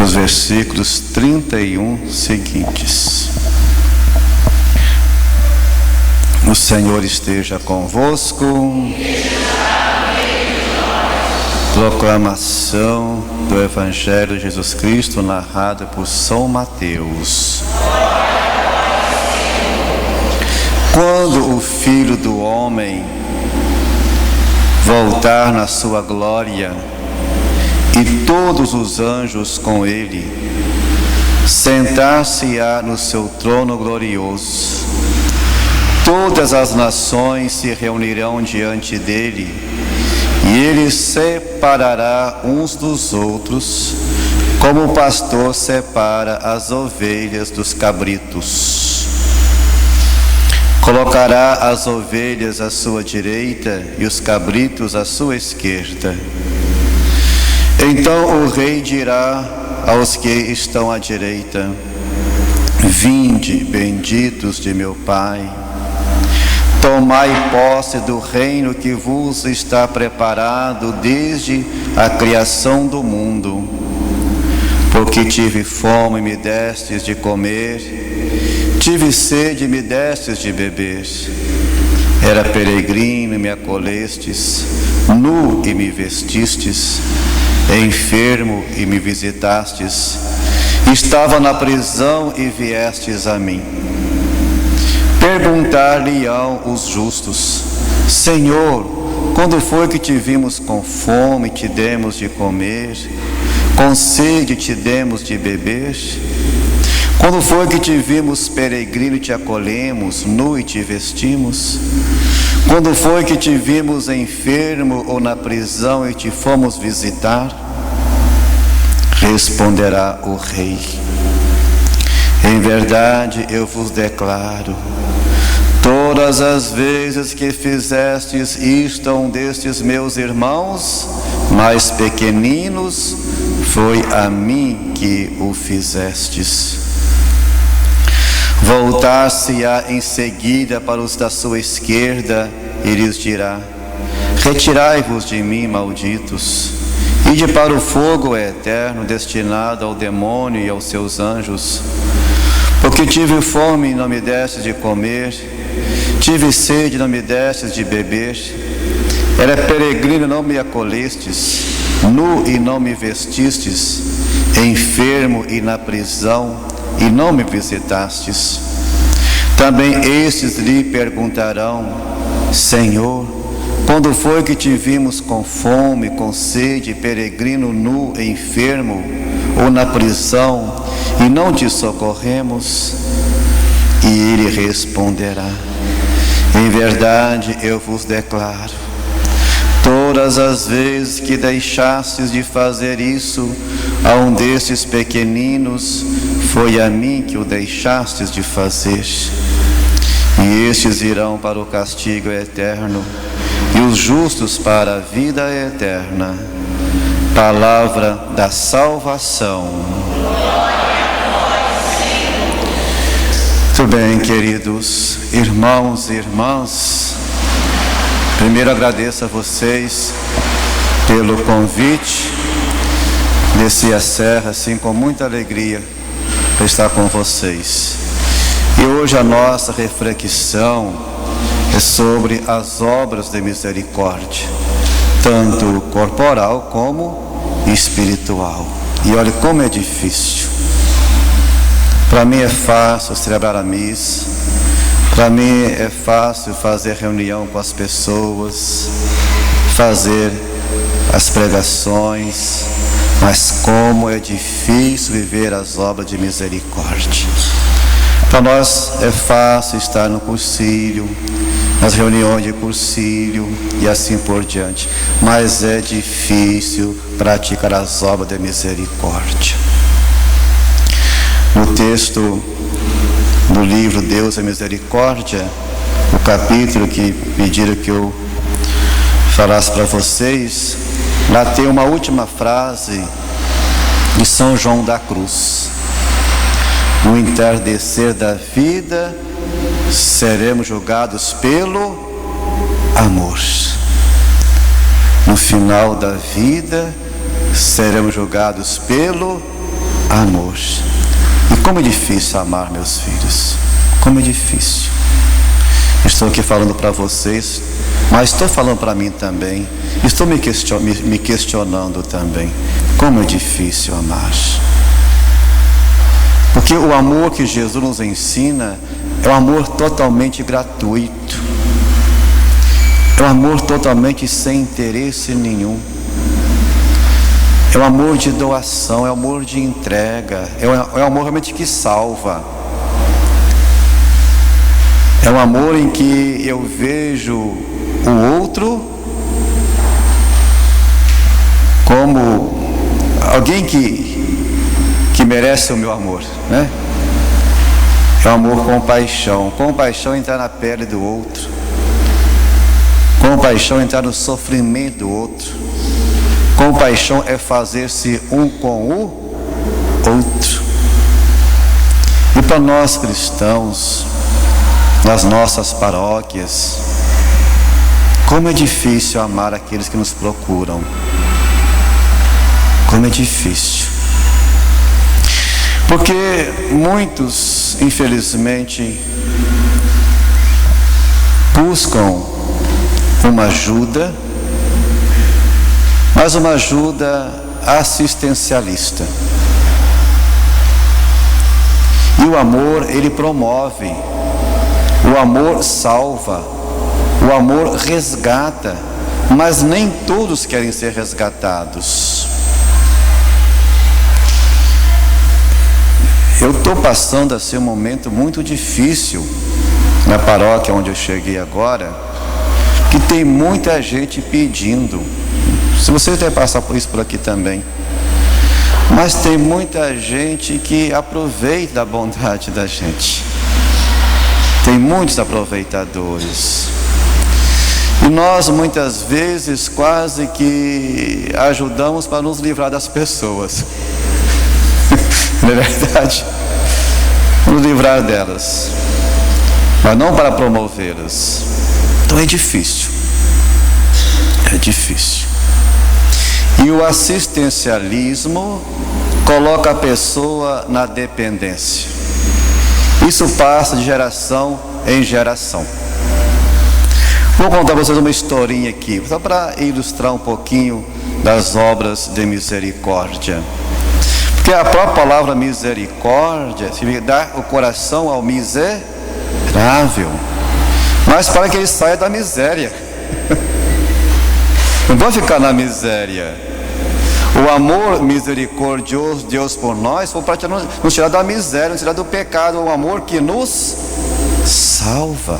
os versículos 31 seguintes. O Senhor esteja convosco. Proclamação do Evangelho de Jesus Cristo narrado por São Mateus. Quando o Filho do Homem voltar na sua glória e todos os anjos com ele, sentar-se-á no seu trono glorioso. Todas as nações se reunirão diante dele, e ele separará uns dos outros, como o pastor separa as ovelhas dos cabritos. Colocará as ovelhas à sua direita e os cabritos à sua esquerda. Então o rei dirá aos que estão à direita: Vinde, benditos de meu Pai, tomai posse do reino que vos está preparado desde a criação do mundo. Porque tive fome e me destes de comer, tive sede e me destes de beber. Era peregrino e me acolhestes, nu e me vestistes, enfermo e me visitastes, estava na prisão e viestes a mim. Perguntar-lhe-ão os justos: Senhor, quando foi que te vimos com fome e te demos de comer, com sede e te demos de beber? Quando foi que te vimos peregrino e te acolhemos, nu e te vestimos? Quando foi que te vimos enfermo ou na prisão e te fomos visitar? Responderá o rei: Em verdade eu vos declaro, todas as vezes que fizestes isto a um destes meus irmãos mais pequeninos, foi a mim que o fizestes. Voltar-se-á em seguida para os da sua esquerda e lhes dirá: Retirai-vos de mim, malditos, ide para o fogo eterno destinado ao demônio e aos seus anjos. Porque tive fome e não me destes de comer, tive sede e não me destes de beber, era peregrino e não me acolhestes, nu e não me vestistes, enfermo e na prisão e não me visitastes. Também estes lhe perguntarão: Senhor, quando foi que te vimos com fome, com sede, peregrino, nu, enfermo ou na prisão e não te socorremos? E ele responderá: Em verdade eu vos declaro, todas as vezes que deixastes de fazer isso a um destes pequeninos, foi a mim que o deixastes de fazer. E estes irão para o castigo eterno, e os justos para a vida eterna. Palavra da salvação. Muito bem, queridos irmãos e irmãs, primeiro agradeço a vocês pelo convite. Desci a serra assim com muita alegria para estar com vocês. E hoje a nossa reflexão é sobre as obras de misericórdia, tanto corporal como espiritual. E olha como é difícil. Para mim é fácil celebrar a missa, para mim é fácil fazer reunião com as pessoas, fazer as pregações, mas como é difícil viver as obras de misericórdia. Para nós é fácil estar no cursilho, nas reuniões de cursilho e assim por diante, mas é difícil praticar as obras de misericórdia. No texto do livro Deus é Misericórdia, o capítulo que pediram que eu falasse para vocês, lá tem uma última frase de São João da Cruz: no entardecer da vida seremos julgados pelo amor. No final da vida seremos julgados pelo amor. E como é difícil amar, meus filhos. Como é difícil. Estou aqui falando para vocês, mas estou falando para mim também. Estou me questionando também. Como é difícil amar. Porque o amor que Jesus nos ensina é um amor totalmente gratuito. É um amor totalmente sem interesse nenhum. É um amor de doação, é um amor de entrega, é um amor realmente que salva. É um amor em que eu vejo o outro como alguém que merece o meu amor, né? É um amor com paixão. Compaixão entrar na pele do outro. Compaixão entrar no sofrimento do outro. Compaixão é fazer-se um com o outro. E para nós cristãos, nas nossas paróquias, como é difícil amar aqueles que nos procuram. Como é difícil. Porque muitos, infelizmente, buscam uma ajuda, mas uma ajuda assistencialista. E o amor, ele promove, o amor salva, o amor resgata, mas nem todos querem ser resgatados. Eu estou passando assim um momento muito difícil na paróquia onde eu cheguei agora, que tem muita gente pedindo. Se você deve passar por isso por aqui também, mas tem muita gente que aproveita a bondade da gente. Tem muitos aproveitadores. E nós muitas vezes quase que ajudamos para nos livrar das pessoas. Não é verdade? Nos livrar delas, mas não para promovê-las. Então é difícil. É difícil. E o assistencialismo coloca a pessoa na dependência. Isso passa de geração em geração. Vou contar para vocês uma historinha aqui, só para ilustrar um pouquinho das obras de misericórdia. Porque a própria palavra misericórdia significa dar o coração ao miserável, mas para que ele saia da miséria. Não pode ficar na miséria. O amor misericordioso de Deus por nós foi para nos tirar da miséria, nos tirar do pecado. O amor que nos salva.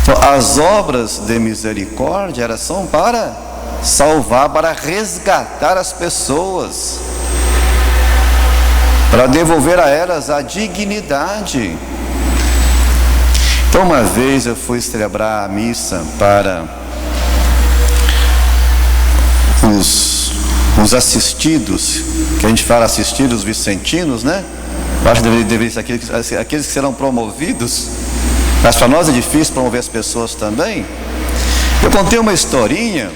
Então, as obras de misericórdia elas são para salvar, para resgatar as pessoas, para devolver a elas a dignidade. Então uma vez eu fui celebrar a missa para os assistidos, que a gente fala assistidos vicentinos, né? Eu acho que deveria ser aqueles que serão promovidos, mas para nós é difícil promover as pessoas também. Eu contei uma historinha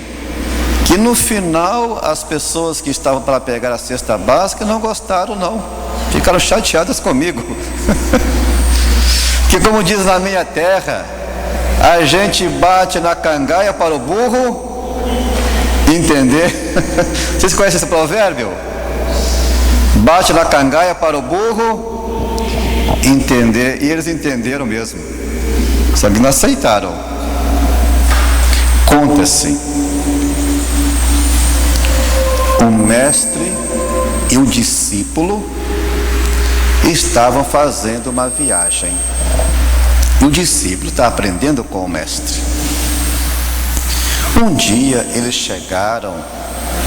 que no final as pessoas que estavam para pegar a cesta básica não gostaram não, ficaram chateadas comigo. Que como diz na minha terra, a gente bate na cangaia para o burro entender. Vocês conhecem esse provérbio? Bate na cangaia para o burro entender. E eles entenderam mesmo, só que não aceitaram. Conta-se, o mestre e o discípulo estavam fazendo uma viagem. E o discípulo está aprendendo com o mestre. Um dia eles chegaram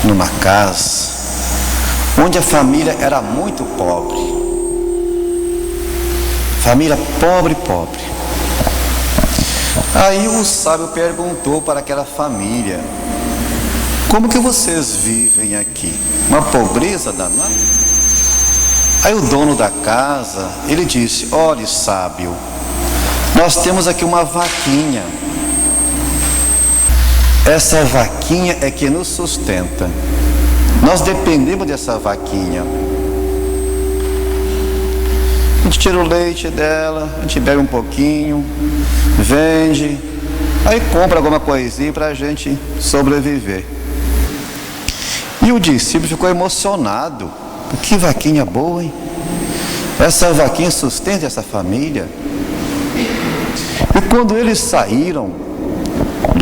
numa casa onde a família era muito pobre. Família pobre. Aí o sábio perguntou para aquela família: como que vocês vivem aqui? Uma pobreza danada? Aí o dono da casa, ele disse: olhe, sábio, nós temos aqui uma vaquinha. Essa vaquinha é que nos sustenta. Nós dependemos dessa vaquinha. A gente tira o leite dela, a gente bebe um pouquinho, vende, aí compra alguma coisinha para a gente sobreviver. E o discípulo ficou emocionado. Que vaquinha boa, hein? Essa vaquinha sustenta essa família. E quando eles saíram,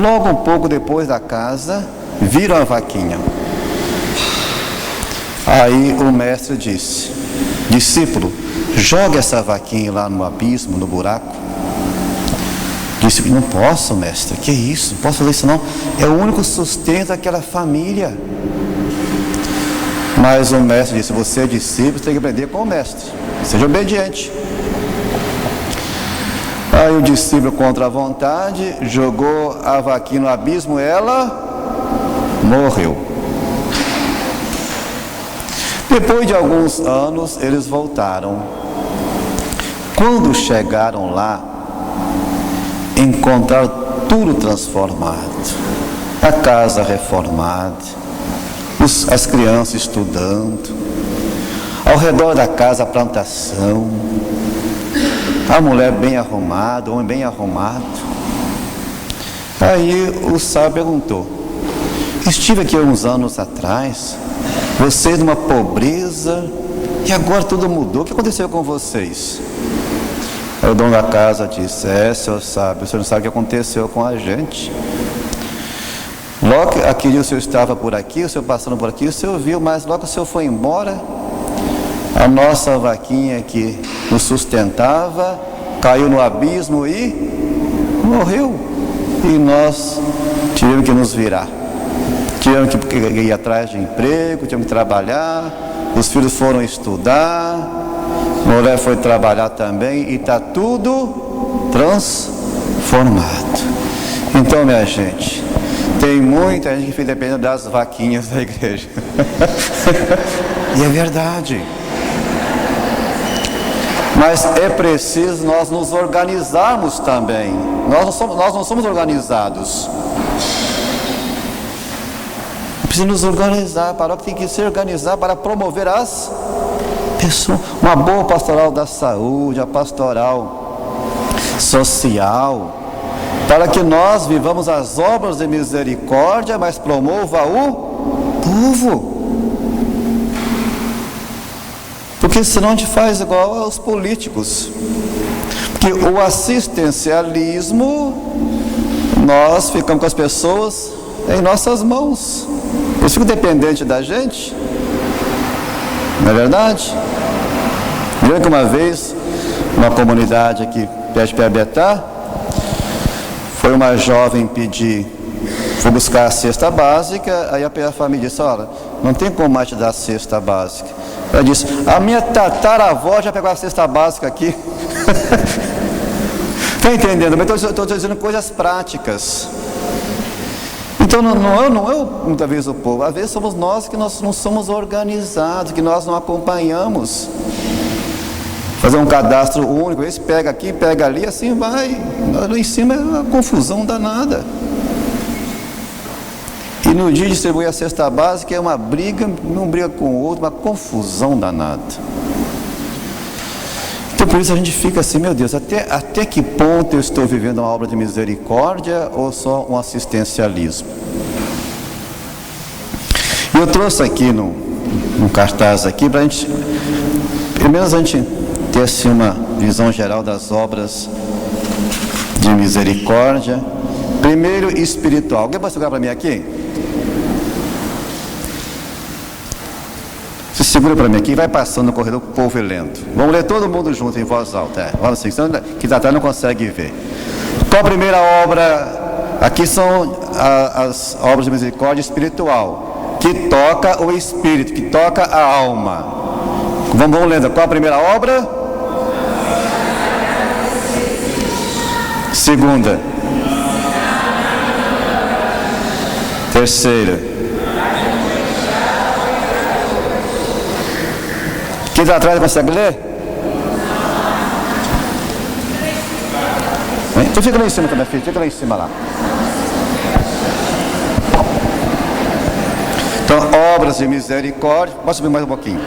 logo um pouco depois da casa, viram a vaquinha. Aí o mestre disse: discípulo, joga essa vaquinha lá no abismo, no buraco. Disse: não posso, mestre, que isso? Não posso fazer isso não. É o único sustento daquela família. Mas o mestre disse: você é discípulo, tem que aprender com o mestre. Seja obediente. Aí o discípulo, contra a vontade, jogou a vaquinha no abismo, ela morreu. Depois de alguns anos, eles voltaram. Quando chegaram lá, encontraram tudo transformado. A casa reformada, as crianças estudando, ao redor da casa a plantação, a mulher bem arrumada, o homem bem arrumado. Aí o sábio perguntou: estive aqui uns anos atrás, vocês numa pobreza, e agora tudo mudou, o que aconteceu com vocês? Aí o dono da casa disse: senhor sábio, o senhor não sabe o que aconteceu com a gente. Logo aquele o senhor estava por aqui, o senhor passando por aqui, o senhor viu, mas logo o senhor foi embora, a nossa vaquinha que nos sustentava caiu no abismo e morreu. E nós tivemos que nos virar, tivemos que ir atrás de emprego, tivemos que trabalhar, os filhos foram estudar, a mulher foi trabalhar também, e está tudo transformado. Então, minha gente, tem muita gente que fica dependendo das vaquinhas da igreja. E é verdade. Mas é preciso nós nos organizarmos também. Nós não somos organizados. Precisa nos organizar. A paróquia tem que se organizar para promover as pessoas. Uma boa pastoral da saúde, a pastoral social, para que nós vivamos as obras de misericórdia, mas promova o povo. Porque senão a gente faz igual aos políticos. Porque o assistencialismo, nós ficamos com as pessoas em nossas mãos. Eles ficam dependentes da gente. Não é verdade? Eu lembro que uma vez, uma comunidade aqui perto de Piabetá, foi uma jovem pedir, foi buscar a cesta básica, aí a família disse: olha, não tem como mais te dar a cesta básica. Ela disse: a minha tataravó já pegou a cesta básica aqui. Está entendendo? Mas estou dizendo coisas práticas. Então não é muitas vezes o povo, às vezes somos nós que nós não somos organizados, que nós não acompanhamos. Fazer um cadastro único, esse pega aqui, pega ali, assim vai. Lá em cima é uma confusão danada. E no dia de distribuir a cesta básica é uma briga, um briga com o outro, uma confusão danada. Então por isso a gente fica assim: meu Deus, até que ponto eu estou vivendo uma obra de misericórdia ou só um assistencialismo? Eu trouxe aqui num cartaz aqui para a gente, pelo menos a gente ter assim uma visão geral das obras de misericórdia. Primeiro, espiritual. Alguém pode segurar para mim aqui? Se segura para mim aqui, vai passando no corredor com o povo lendo. Vamos ler todo mundo junto em voz alta. Vamos assim, senão que está atrás não consegue ver. Qual a primeira obra? Aqui são as obras de misericórdia espiritual, que toca o espírito, que toca a alma. Vamos lendo. Qual a primeira obra? Segunda. Terceira. Quem está atrás consegue ler? Então fica lá em cima também, filho. Fica lá em cima lá. Então, obras de misericórdia. Posso subir mais um pouquinho?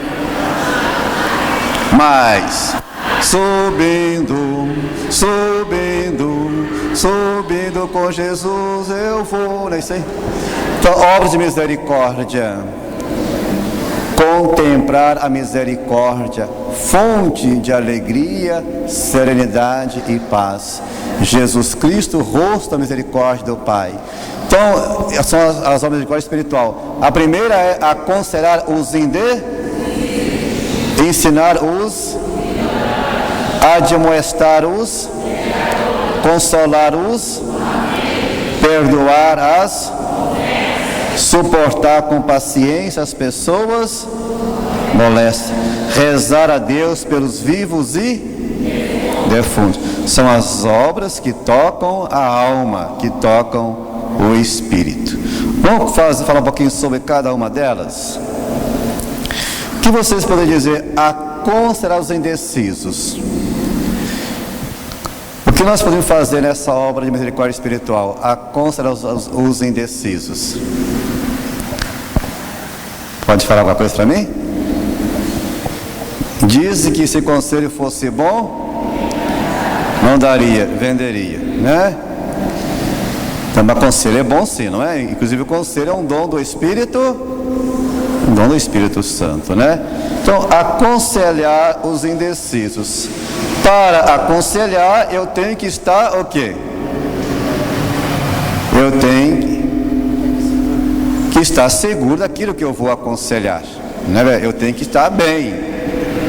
Mais. Subindo, subindo, subindo com Jesus eu vou. Não é isso aí? Então, obras de misericórdia. Contemplar a misericórdia, fonte de alegria, serenidade e paz. Jesus Cristo, rosto da misericórdia do Pai. Então, são as obras de misericórdia espiritual. A primeira é aconselhar os ensinar os, admoestar os, consolar os, perdoar as, suportar com paciência as pessoas molestas, rezar a Deus pelos vivos e defuntos. São as obras que tocam a alma, que tocam o espírito. Vamos falar um pouquinho sobre cada uma delas? O que vocês podem dizer? Aconselhar os indecisos. O que nós podemos fazer nessa obra de misericórdia espiritual? Aconselhar os indecisos. Pode falar alguma coisa para mim? Diz que se conselho fosse bom, não daria, venderia, né? Então, mas conselho é bom sim, não é? Inclusive o conselho é um dom do Espírito, Santo, né? Então, aconselhar os indecisos. Para aconselhar, eu tenho que estar o quê? Eu tenho que estar seguro daquilo que eu vou aconselhar, né? Eu tenho que estar bem,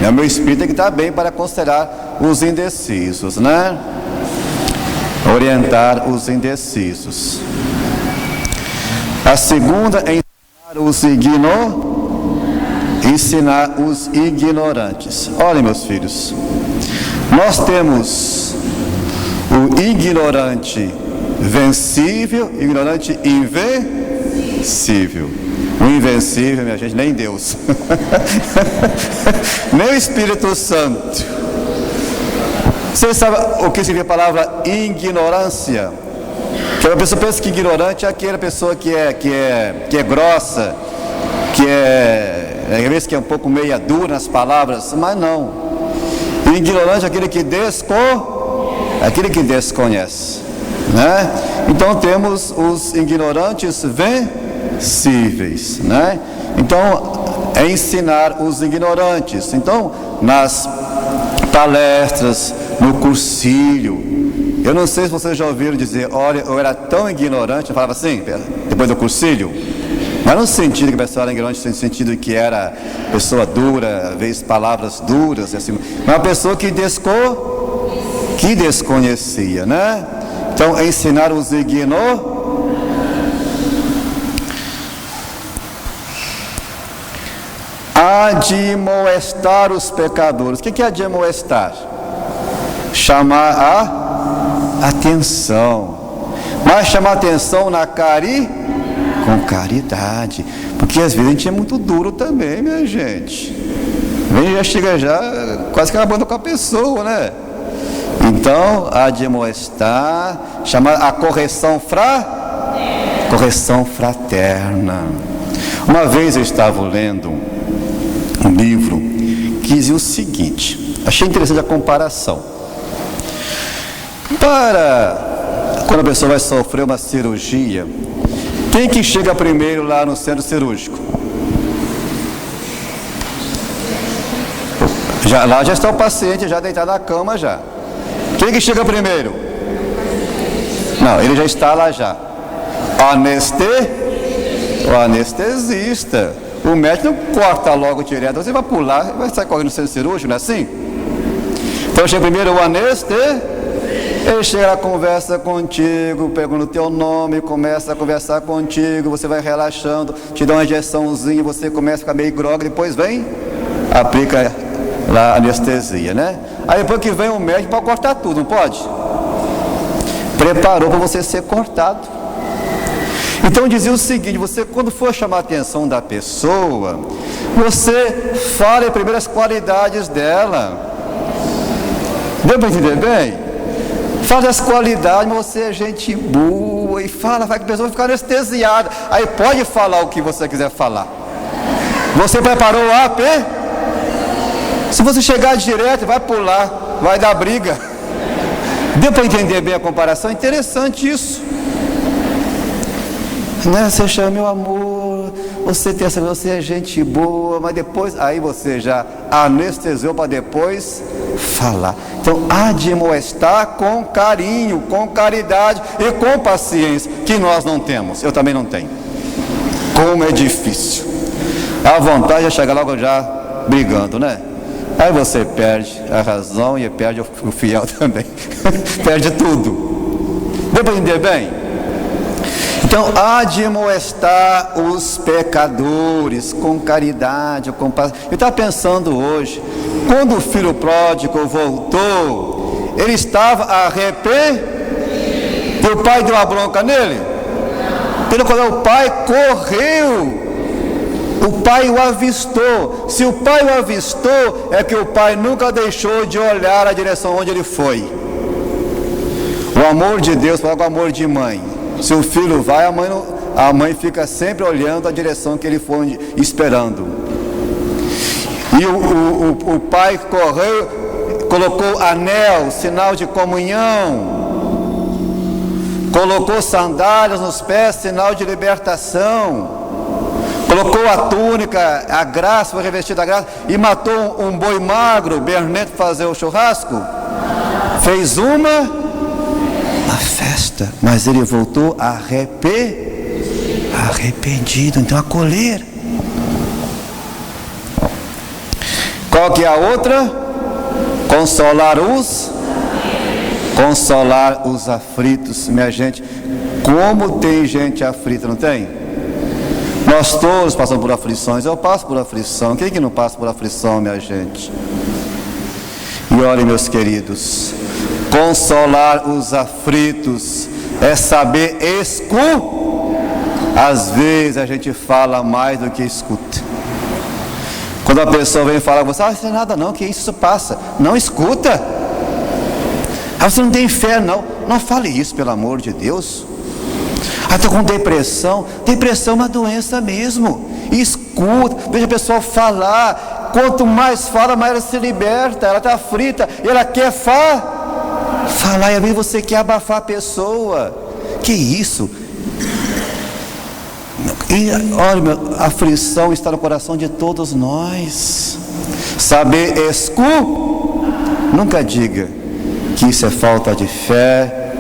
né? Meu espírito tem que estar bem para aconselhar os indecisos, né? Orientar os indecisos. A segunda é ensinar os ignorantes. Olhem, meus filhos, nós temos o ignorante vencível, ignorante invencível. O invencível, minha gente, nem Deus, nem o Espírito Santo. Vocês sabem o que significa a palavra ignorância? Que a pessoa pensa que ignorante é aquela pessoa que é grossa, às vezes que é um pouco meia dura nas palavras, mas não. Ignorante é aquele que desconhece, né? Então temos os ignorantes vencíveis, né? Então é ensinar os ignorantes. Então nas palestras, no cursilho, eu não sei se vocês já ouviram dizer, olha, eu era tão ignorante, eu falava assim, depois do cursilho, mas não no sentido que a pessoa era ignorante, no sentido que era pessoa dura, às vezes palavras duras, assim, mas uma pessoa que desconhecia, né? Então, ensinar os ignorantes. Admoestar os pecadores. O que é admoestar? Chamar a atenção. Mas chamar a atenção com caridade. Porque às vezes a gente é muito duro também, minha gente. Já chega quase que acabando com a pessoa, né? Então, admoestar, chamar a correção fraterna. Uma vez eu estava lendo um livro que dizia o seguinte, achei interessante a comparação. Quando a pessoa vai sofrer uma cirurgia, quem que chega primeiro lá no centro cirúrgico? Lá já está o paciente, já deitado na cama já. Quem que chega primeiro? Não, ele já está lá já. O anestesista. O médico não corta logo direto, você vai pular, vai sair correndo no centro cirúrgico, não é assim? Então chega primeiro o anestesista, ele chega lá, conversa contigo, pergunta o teu nome, começa a conversar contigo, você vai relaxando, te dá uma injeçãozinha, você começa a ficar meio grogue, depois aplica lá a anestesia, né? Aí depois que vem o médico para cortar tudo, não pode? Preparou para você ser cortado. Então dizia o seguinte, você quando for chamar a atenção da pessoa, você fale primeiro as qualidades dela. Deu para entender bem? Fale as qualidades, mas você é gente boa e fala, vai que a pessoa vai ficar anestesiada. Aí pode falar o que você quiser falar. Você preparou Se você chegar direto, vai pular, vai dar briga. Deu para entender bem a comparação? Interessante isso. Né? Você chama, meu amor, você é gente boa, mas depois, aí você já anestesiou para depois falar. Então, admoestar com carinho, com caridade e com paciência, que nós não temos, eu também não tenho. Como é difícil. A vontade é chegar logo já brigando, né? Aí você perde a razão e perde o fiel também. Perde tudo. Deu para entender bem? Então, admoestar os pecadores com caridade, com paz. Eu estava pensando hoje, quando o filho pródigo voltou, ele estava arrependido. E o pai deu uma bronca nele? Pelo contrário, o pai correu. O pai o avistou. Se o pai o avistou, é que o pai nunca deixou de olhar a direção onde ele foi. O amor de Deus fala com o amor de mãe. Se o filho vai, a mãe fica sempre olhando a direção que ele foi esperando. E o pai correu, colocou anel, sinal de comunhão. Colocou sandálias nos pés, sinal de libertação. Colocou a túnica, a graça, foi revestido da graça, e matou um boi magro, Berneto fazer o churrasco. Fez uma festa, mas ele voltou arrependido. Então a colher. Qual que é a outra? Consolar os aflitos. Minha gente, como tem gente aflita, não tem? Nós todos passamos por aflições. Eu passo por aflição. Quem que não passa por aflição, minha gente? E olhem, meus queridos, consolar os aflitos é saber escutar. Às vezes a gente fala mais do que escuta. Quando a pessoa vem falar com você, isso não é nada não, que isso passa. Não escuta. Você não tem fé não. Não fale isso, pelo amor de Deus. Estou com depressão. Depressão é uma doença mesmo. Escuta, veja a pessoa falar. Quanto mais fala, mais ela se liberta. Ela está aflita e ela quer falar. E às vezes você quer abafar a pessoa. Que isso? E olha, a aflição está no coração de todos nós. Saber escutar. Nunca diga que isso é falta de fé.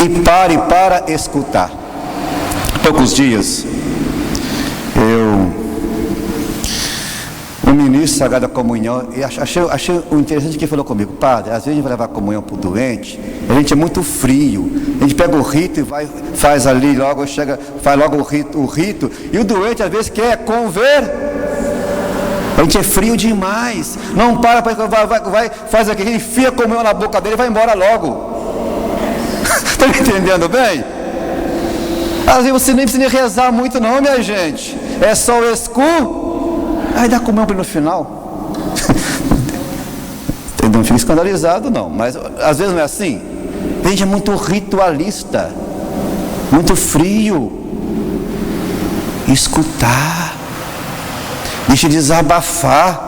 E pare para escutar. Há poucos dias, o ministro Sagrada Comunhão, e achei interessante que ele falou comigo: padre, às vezes a gente vai levar a comunhão para o doente, a gente é muito frio, a gente pega o rito e faz ali, logo chega, faz logo o rito, e o doente às vezes quer a gente é frio demais, não para, faz aquilo, enfia a comunhão na boca dele e vai embora logo. Está me entendendo bem? Às vezes você nem precisa rezar muito não, minha gente. É só o aí dá comunhão no final. Não fica escandalizado não, mas às vezes não é assim. A gente é muito ritualista, muito frio. Escutar, deixa de desabafar.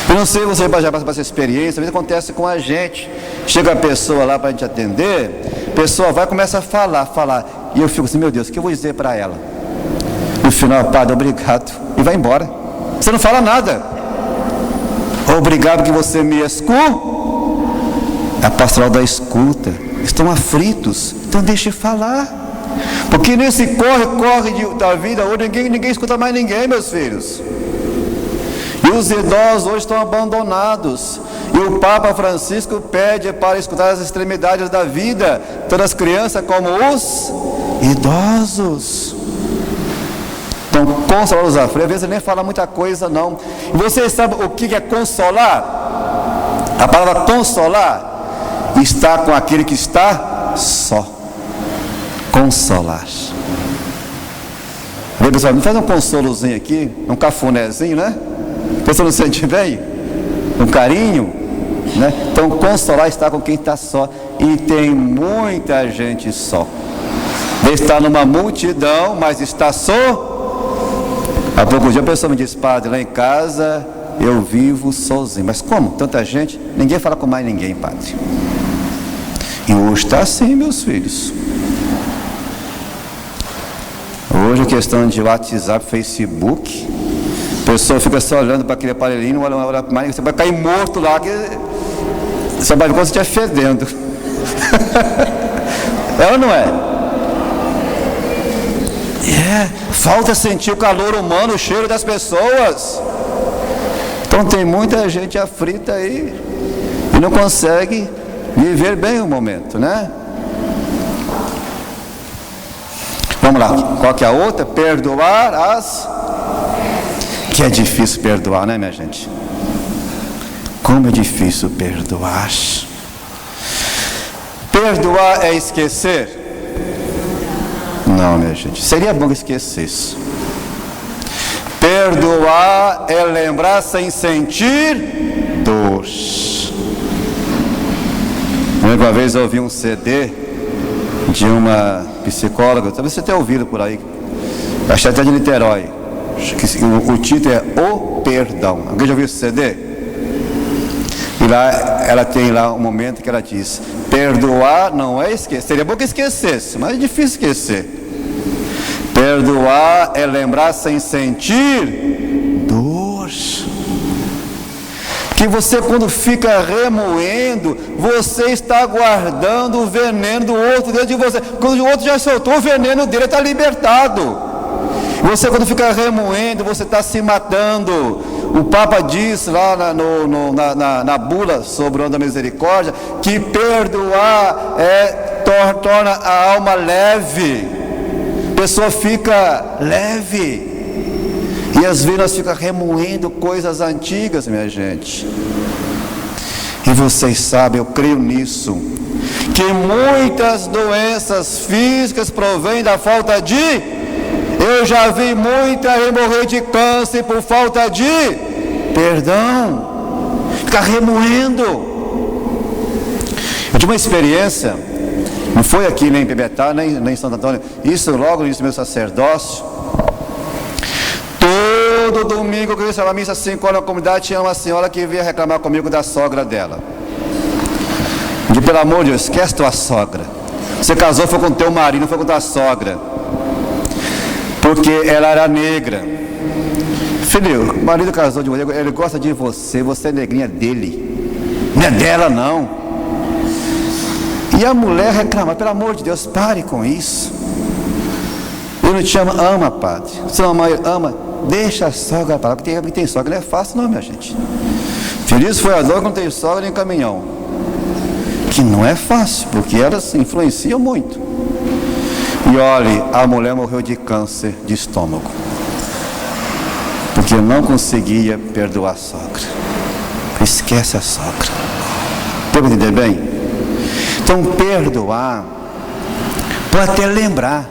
Eu não sei se você já passa por essa experiência. Às vezes acontece com a gente. Chega a pessoa lá para a gente atender, a pessoa vai e começa a falar, e eu fico assim, meu Deus, o que eu vou dizer para ela? No final, padre, obrigado, e vai embora. Você não fala nada. Obrigado que você me escuta. A pastoral da escuta. Estão aflitos, então deixe falar. Porque nesse corre da vida hoje ninguém escuta mais ninguém, meus filhos. E os idosos hoje estão abandonados. E o Papa Francisco pede para escutar as extremidades da vida, tanto as crianças como os idosos. Então, consolar os aflitos, às vezes ele nem fala muita coisa não. E vocês sabem o que é consolar? A palavra consolar está com aquele que está só. Consolar. Vê, pessoal, me faz um consolozinho aqui, um cafunézinho, né? A pessoa não se sente bem? Um carinho, né? Então consolar está com quem está só. E tem muita gente só. Ele está numa multidão, mas está só. Há pouco dia a pessoa me disse: padre, lá em casa eu vivo sozinho. Mas como? Tanta gente, ninguém fala com mais ninguém, padre. E hoje está assim, meus filhos. Hoje a questão de WhatsApp, Facebook, a pessoa fica só olhando para aquele aparelhinho, não olha mais, você vai cair morto lá, que você vai ver quando você estiver fedendo. É ou não é? Falta sentir o calor humano, o cheiro das pessoas. Então tem muita gente aflita aí e não consegue viver bem o momento, né? Vamos lá, qual que é a outra? Perdoar as... Que é difícil perdoar, né, minha gente? Como é difícil perdoar. Perdoar é esquecer? Não, minha gente, seria bom que esquecesse. Perdoar é lembrar sem sentir dor. Uma vez eu ouvi um CD de uma psicóloga, talvez você tenha ouvido por aí, acho até de Niterói, o título é O Perdão. Alguém já ouviu esse CD? E lá, ela tem lá um momento que ela diz: perdoar não é esquecer. Seria bom que esquecesse, mas é difícil esquecer. Perdoar é lembrar sem sentir dor. Que você, quando fica remoendo, você está guardando o veneno do outro dentro de você. Quando o outro já soltou o veneno dele, está libertado. Você, quando fica remoendo, você está se matando. O Papa diz lá na bula sobre o ano da misericórdia, que perdoar torna a alma leve. A pessoa fica leve. E às vezes nós ficamos remoendo coisas antigas, minha gente. E vocês sabem, eu creio nisso, que muitas doenças físicas provêm da falta de... Eu já vi muita gente morrer de câncer por falta de perdão. Ficar remoendo. Eu tive uma experiência, não foi aqui nem em Pebetá, nem em Santo Antônio, isso logo no início do meu sacerdócio. Todo domingo eu queria a missa às 5 horas na comunidade, tinha uma senhora que veio reclamar comigo da sogra dela. E pelo amor de Deus, esquece tua sogra. Você casou, foi com teu marido, não foi com tua sogra. Porque ela era negra. Filho, o marido casou de você, ele gosta de você, você é negrinha dele, não é dela não. E a mulher reclama: pelo amor de Deus, pare com isso. Eu não te amo, ama, padre. Sua mãe ama, deixa a sogra para lá, porque tem sogra não é fácil não, minha gente. Feliz foi a dor que não tem sogra nem caminhão. Que não é fácil, porque elas influenciam muito. E olhe, a mulher morreu de câncer de estômago, porque não conseguia perdoar a sogra. Esquece a sogra. Deu para entender bem? Então perdoar pode até lembrar,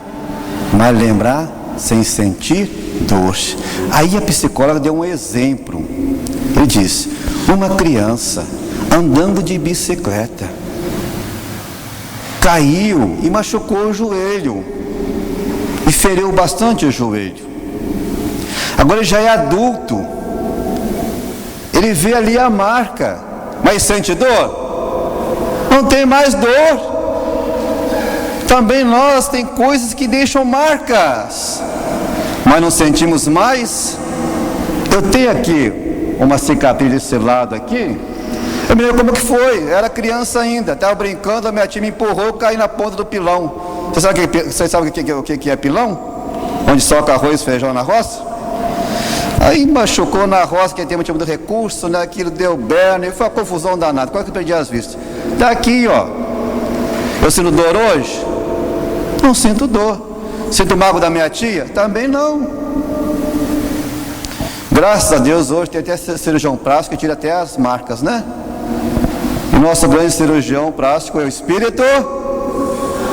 mas lembrar sem sentir dor. Aí a psicóloga deu um exemplo. Ele disse: uma criança andando de bicicleta caiu e machucou o joelho e feriu bastante o joelho. Agora ele já é adulto, ele vê ali a marca, mas sente dor? Não tem mais dor. Também nós tem coisas que deixam marcas, mas não sentimos mais. Eu tenho aqui uma cicatriz desse lado aqui. Eu me lembro como que foi, era criança ainda, estava brincando, a minha tia me empurrou, caí na ponta do pilão. Você sabe o que é pilão? Onde soca arroz e feijão na roça? Aí machucou na roça, que tem muito de recurso, né? Aquilo deu berna, e foi uma confusão danada, quase que eu perdi as vistas. Está aqui, ó. Eu sinto dor hoje? Não sinto dor. Sinto mágoa da minha tia? Também não. Graças a Deus hoje tem até cirurgião plástico que tira até as marcas, né? O nosso grande cirurgião plástico é o Espírito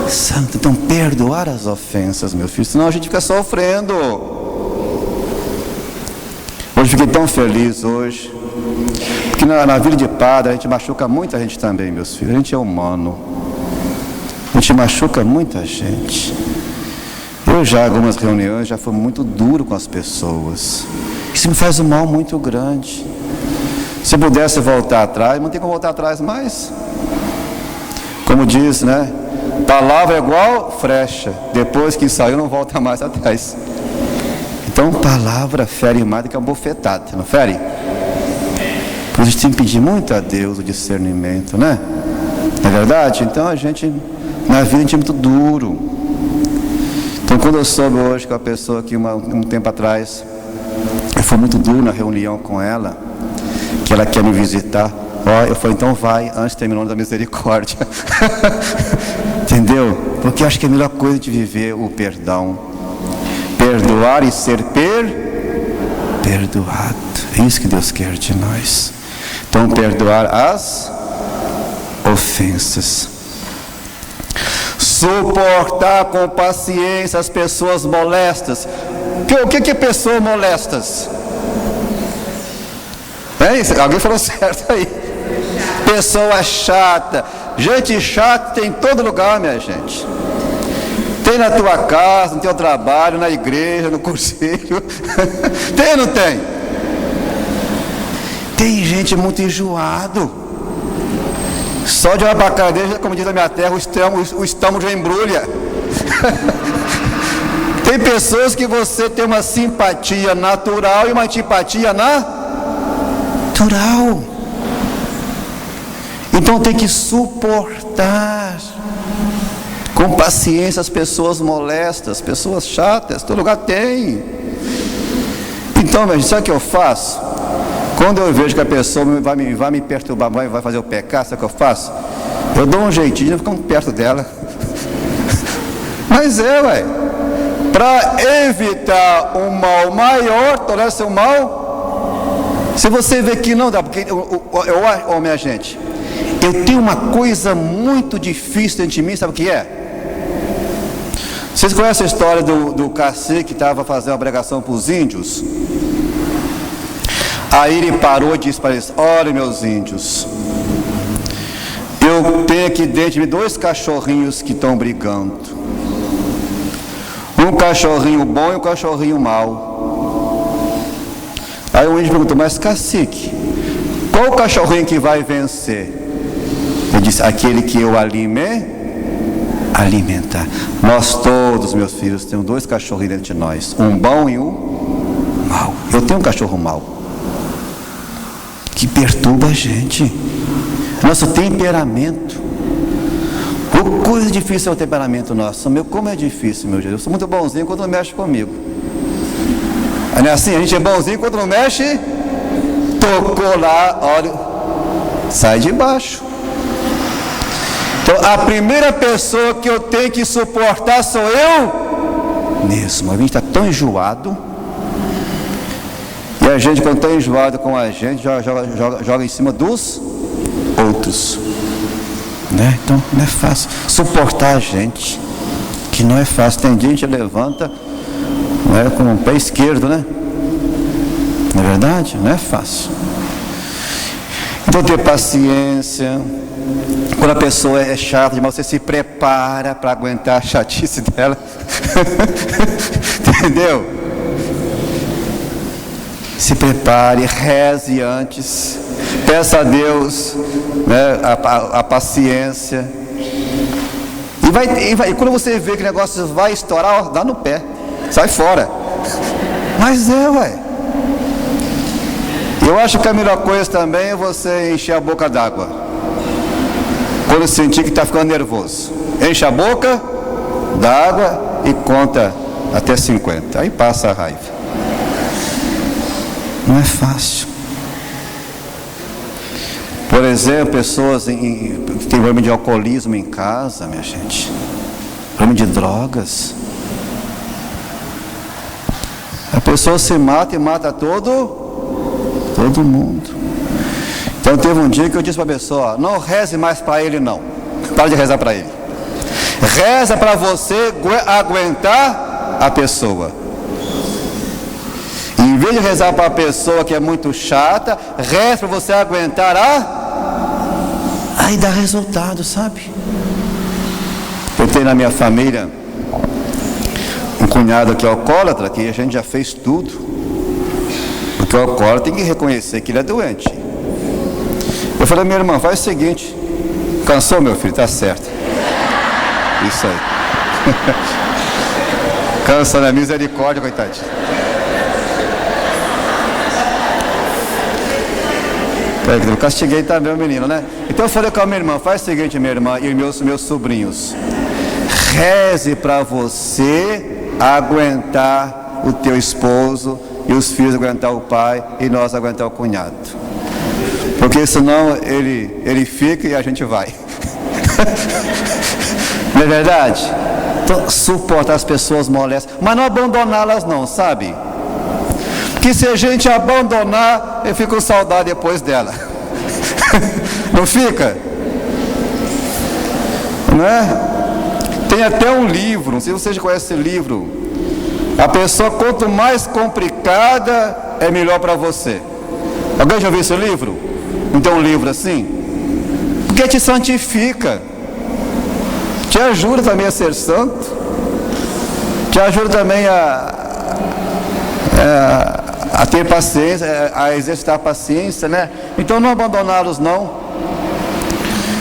Santo. Então perdoar as ofensas, meu filho, senão a gente fica sofrendo. Hoje fiquei tão feliz hoje, porque na vida de padre a gente machuca muita gente também, meus filhos. A gente é humano, a gente machuca muita gente. Eu já, em algumas reuniões, já fui muito duro com as pessoas. isso me faz um mal muito grande. Se pudesse voltar atrás, não tem como voltar atrás mais. Como diz, né? Palavra é igual flecha, depois que saiu não volta mais atrás. Então palavra fere mais do que uma bofetada, não fere? Por isso a gente tem que pedir muito a Deus o discernimento, né? Não é verdade? Então a gente, na vida a gente é muito duro. Então quando eu soube hoje com a pessoa que um tempo atrás, eu fui muito duro na reunião com ela, que ela quer me visitar. Eu falei, então vai, antes de terminar da misericórdia. Entendeu? Porque eu acho que é a melhor coisa de viver o perdão. Perdoar e ser perdoado. É isso que Deus quer de nós. Então, perdoar as ofensas. Suportar com paciência as pessoas molestas. O que é pessoas molestas? É isso, alguém falou certo aí. Pessoa chata. Gente chata tem em todo lugar, minha gente. Tem na tua casa, no teu trabalho, na igreja, no conselho. Tem ou não tem? Tem gente muito enjoado. Só de olhar para a cara dele, como diz a minha terra, o estômago já embrulha. Tem pessoas que você tem uma simpatia natural e uma antipatia natural. Então tem que suportar com paciência as pessoas molestas, pessoas chatas, todo lugar tem. Então, meu gente, sabe o que eu faço? Quando eu vejo que a pessoa vai me perturbar, vai fazer eu pecar, sabe o que eu faço? Eu dou um jeitinho de não ficar perto dela. Mas para evitar um mal maior, tornar-se um mal. Se você vê que não dá, porque minha gente, eu tenho uma coisa muito difícil dentro de mim, sabe o que é? Vocês conhecem a história do cacique que estava fazendo uma pregação para os índios? Aí ele parou e disse para eles: olha, meus índios, eu tenho aqui dentro de mim 2 cachorrinhos que estão brigando. Um cachorrinho bom e um cachorrinho mau. Aí o índio perguntou: mas cacique, qual o cachorrinho que vai vencer? Ele disse: aquele que eu alimentar. Nós todos, meus filhos, temos 2 cachorrinhos dentro de nós, um bom e um mau. Eu tenho um cachorro mau que perturba a gente, nosso temperamento. Coisa difícil é o temperamento nosso. Como é difícil, meu Deus. Eu sou muito bonzinho quando não mexe comigo. Não é assim? A gente é bonzinho quando não mexe. Tocou lá, olha, sai de baixo. Então a primeira pessoa que eu tenho que suportar sou eu mesmo. A gente está tão enjoado. E a gente, quando está enjoado com a gente, joga em cima dos outros. Né? Então não é fácil suportar a gente, que não é fácil. Tem dia que a gente levanta, né, com o pé esquerdo, né? Não é verdade? Não é fácil. Então ter paciência. Quando a pessoa é chata demais, você se prepara para aguentar a chatice dela. Entendeu? Se prepare, reze antes, peça a Deus, né, a paciência. E quando você vê que o negócio vai estourar, dá no pé, sai fora. Mas eu acho que a melhor coisa também é você encher a boca d'água. Quando sentir que está ficando nervoso, enche a boca d'água e conta até 50, aí passa a raiva. Não é fácil. Por exemplo, pessoas que têm problema de alcoolismo em casa, minha gente, problema de drogas. A pessoa se mata e mata todo mundo. Então teve um dia que eu disse para a pessoa: não reze mais para ele não. Para de rezar para ele. Reza para você aguentar a pessoa. Em vez de rezar para a pessoa que é muito chata, reza para você aguentar aí dá resultado, sabe? Eu tenho na minha família um cunhado que é alcoólatra, que a gente já fez tudo. Porque o alcoólatra tem que reconhecer que ele é doente. Eu falei, minha irmã, faz o seguinte. Cansou, meu filho? Tá certo. Isso aí. Cansa na misericórdia, coitadinho. Eu castiguei também o menino, né? Então eu falei com a minha irmã, faz o seguinte, minha irmã e meus sobrinhos. Reze para você aguentar o teu esposo e os filhos aguentar o pai e nós aguentar o cunhado. Porque senão ele fica e a gente vai. Não é verdade? Então, suportar as pessoas molestas, mas não abandoná-las não, sabe? Porque se a gente abandonar, eu fico com saudade depois dela. Não fica? Não é? Tem até um livro, não sei se você já conhece esse livro. A pessoa, quanto mais complicada, é melhor para você. Alguém já viu esse livro? Não tem um livro assim? Porque te santifica, te ajuda também a ser santo, te ajuda também a ter paciência, a exercitar a paciência, né? Então não abandoná-los não,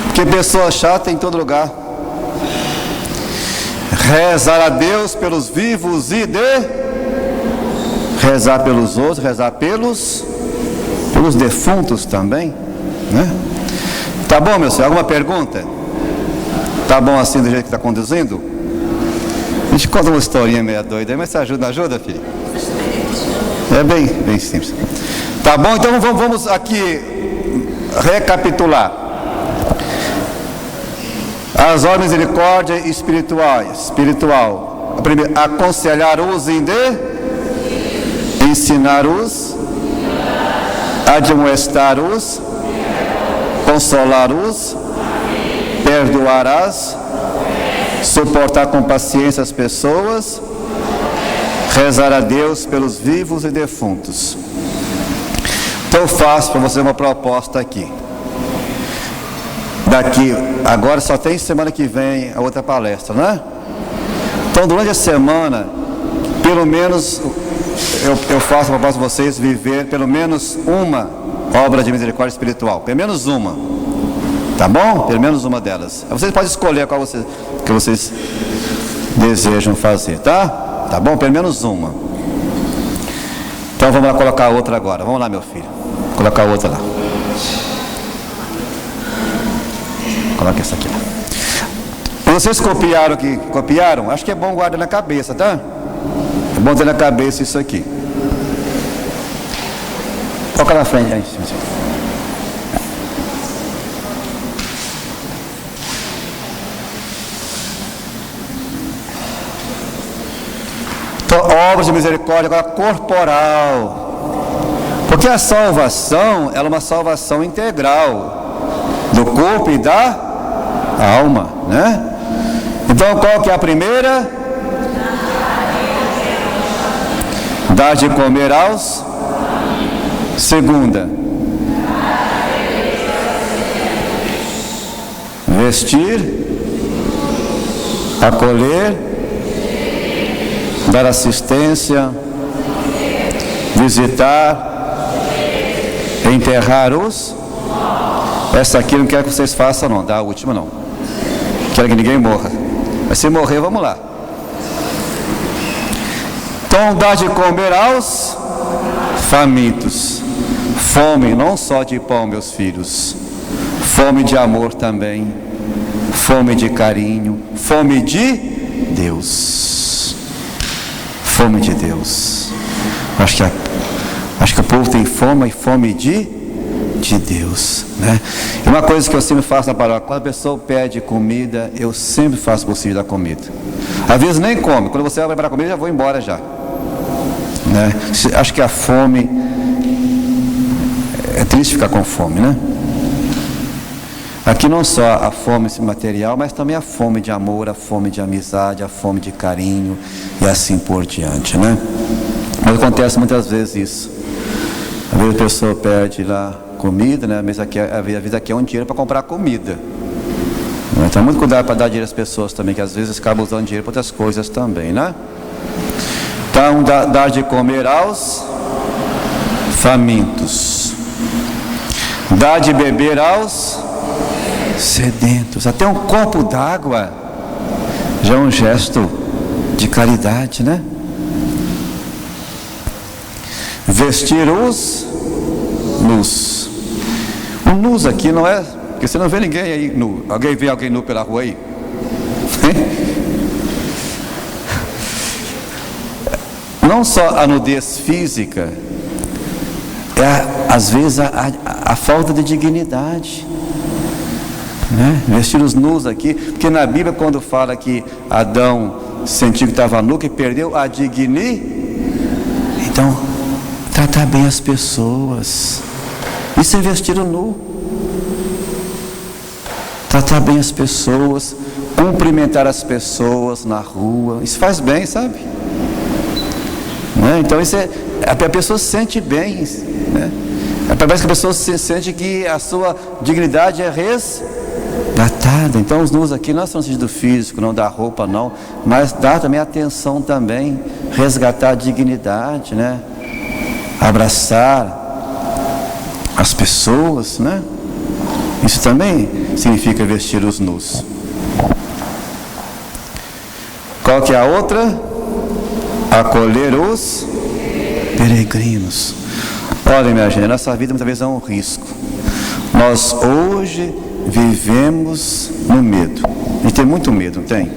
porque pessoa chata em todo lugar. Rezar a Deus pelos vivos e rezar pelos outros, rezar pelos defuntos também, né? Tá bom, meu senhor? Alguma pergunta? Tá bom assim do jeito que está conduzindo? A gente conta uma historinha meia doida aí, mas você ajuda, filho? É bem simples. Tá bom, então vamos aqui recapitular. As ordens de misericórdia espiritual. A primeira, aconselhar-os ensinar-os, admoestar-os, consolar-os, perdoarás, suportar com paciência as pessoas, rezar a Deus pelos vivos e defuntos. Então eu faço para você uma proposta aqui. Daqui, agora só tem semana que vem a outra palestra, né? Então durante a semana, pelo menos eu faço a proposta para vocês viver pelo menos uma obra de misericórdia espiritual, pelo menos uma, tá bom? Pelo menos uma delas. Vocês podem escolher qual que vocês desejam fazer, tá? Tá bom? Pelo menos uma. Então vamos lá colocar a outra agora. Vamos lá, meu filho. Colocar a outra lá. Coloca essa aqui lá. Vocês copiaram aqui? Copiaram? Acho que é bom guardar na cabeça, tá? É bom ter na cabeça isso aqui. Coloca na frente aí. Então, obras de misericórdia agora corporal. Porque a salvação, ela é uma salvação integral do corpo e da alma, né? Então qual que é a primeira? Dar de comer aos. Segunda, vestir, acolher, dar assistência, visitar, enterrar os. Essa aqui não quero que vocês façam não, da última não. Quero que ninguém morra. Mas se morrer, vamos lá. Então, dar de comer aos famintos. Fome não só de pão, meus filhos. Fome de amor também. Fome de carinho. Fome de Deus. Fome de Deus. Acho que o povo tem fome e fome de Deus, né? E uma coisa que eu sempre faço na paróquia, quando a pessoa pede comida, eu sempre faço o possível da comida. Às vezes nem come, quando você vai preparar comida, já vou embora já, né? Acho que a fome é triste ficar com fome, né? Aqui não só a fome material, mas também a fome de amor, a fome de amizade, a fome de carinho e assim por diante, né? Mas acontece muitas vezes isso. Às vezes a pessoa pede lá comida, né? Mas aqui, a vida aqui é um dinheiro para comprar comida. Então muito cuidado para dar dinheiro às pessoas também, que às vezes acabam usando dinheiro para outras coisas também, né? Então dar de comer aos famintos. Dá de beber aos sedentos. Até um copo d'água já é um gesto de caridade, né? Vestir os nus. O nus aqui não é, porque você não vê ninguém aí nu. Alguém vê alguém nu pela rua aí? Não só a nudez física, às vezes a falta de dignidade, né? Vestir os nus aqui, porque na Bíblia quando fala que Adão sentiu que estava nu, que perdeu a dignidade, então tratar bem as pessoas, isso é vestir o nu. Tratar bem as pessoas, cumprimentar as pessoas na rua, isso faz bem, sabe? Né? Então isso a pessoa se sente bem, né? Parece que a pessoa se sente que a sua dignidade é resgatada. Então os nus aqui não são no sentido físico, não da roupa não, mas dá também atenção também, resgatar a dignidade, né? Abraçar as pessoas, né? Isso também significa vestir os nus. Qual que é a outra? Acolher os peregrinos. Olha, minha gente, nossa vida muitas vezes é um risco. Nós hoje vivemos no medo. A gente tem muito medo, não tem?